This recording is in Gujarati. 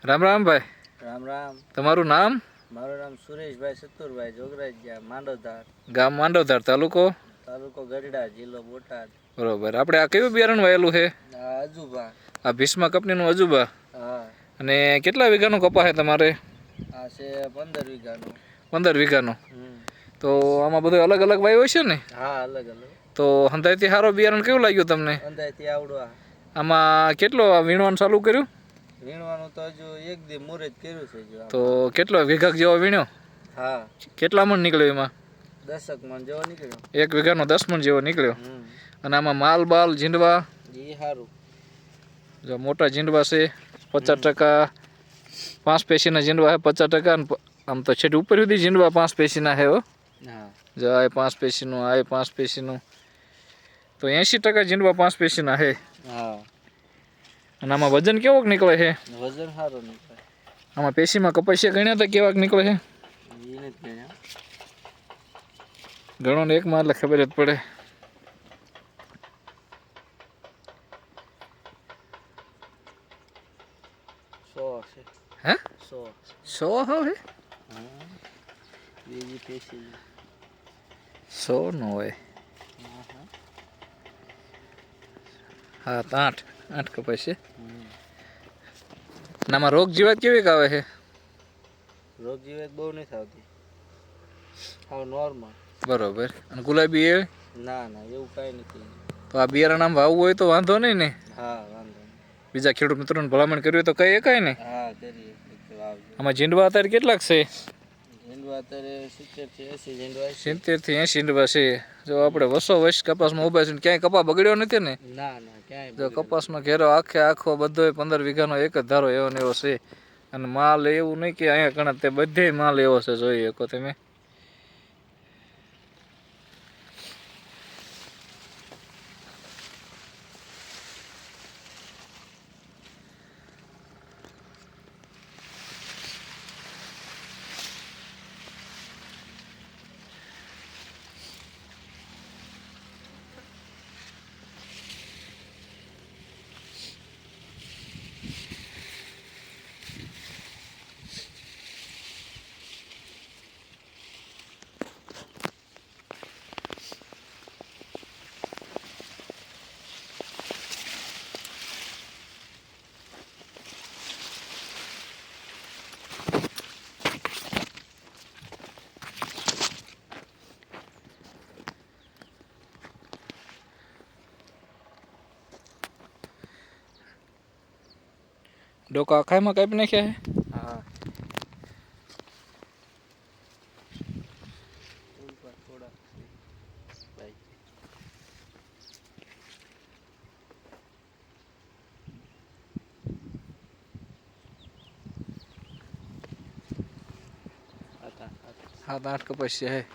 રામ રામ ભાઈ. રામ રામ. તમારું નામ? મારું નામ સુરેશભાઈ સતુરભાઈ જોગરાજિયા, માંડોધાર. ગામ માંડોધાર, તાલુકો? તાલુકો ગઢડા, જિલ્લો બોટાદ. બરોબર. આપણે આ કયું બિયારણ વાયેલું છે? અજુબા. આ ભીષ્મા કંપનીનું અજુબા. હા. અને કેટલા વીઘાનો કપા છે તમારે? આ છે 15 વીઘાનો. 15 વીઘાનો. તો આમાં બધું અલગ અલગ વાવ્યું છે ને? હા, અલગ અલગ. તો હંધાઈથી સારો બિયારણ કેવું લાગ્યું તમને? હંધાઈથી આવડવા. આમાં કેટલો વીણવાનું ચાલુ કર્યું? વીણવાનું તો હજુ એક દી મુહૂર્ત કર્યું છે જો. તો કેટલો વીઘા જેવો વીણ્યો? હા. કેટલા મણ નીકળ્યો એમાં? 10 મણ જેવો નીકળ્યો. એક વીઘાનો 10 મણ જેવો નીકળ્યો. અને આમાં માલ બાલ ઝીંડવા? એ સારું. જો મોટા ઝીંડવા છે 50%, 5 પેશીના ઝીંડવા છે 50%. અને આમ તો છેટ ઉપર સુધી ઝીંડવા 5 પેશીના છે હો. હા. જો આ 5 પેશીનું, આ 5 પેશીનું, તો 80% ઝીંડવા 5 પેશીના છે. હા. અને આમાં વજન કેવોક નીકળે છે? વજન સારું નીકળે. આમાં પેશીમાં કપાસિયા ગણ્યા હતા કેવાક નીકળે છે? એ નથી ગણ્યા. ઘણો ને એકમાં એટલે ખબર જ પડે. હે? 100 હવે? બીજી પેશી 100 નો હોય. 7 8 કપાસ છે. આમાં રોગ જીવાત કેવી આવે છે? રોગ જીવાત બહુ નથી આવતી. હા, નોર્મલ. બરોબર. અને ગુલાબી એ? ના ના, એવું કાંઈ નથી. તો આ બિયારણ આમ વાવવું હોય તો વાંધો નહીં ને? હા, વાંધો નહીં. બીજા ખેડૂત મિત્રોને ભલામણ કરવી હોય તો કઈ એકાય ને? હા, કરીએ. આમાં ઝીંડવા અત્યારે કેટલાક છે? ઝીંડવા અત્યારે 70 થી 80 ઝીંડવા છે. 70 થી 80 ઝીંડવા છે. જો આપણે વર્ષો વર્ષ કપાસમાં ઉભા છે, ક્યાંય કપા બગડ્યો નથી ને? ના ના, ક્યાંય. જો કપાસનો ઘેરો આખો બધો 15 વીઘાનો એક જ ધારો એવો ને એવો છે. અને માલ એવું નહીં કે અહીંયા કણા તે બધે માલ એવો છે, જોઈએ શકો તમે. ડોકા આખામાં કાપી નાખ્યા છે? હા. થોડા 7 8 કપાસિયા છે.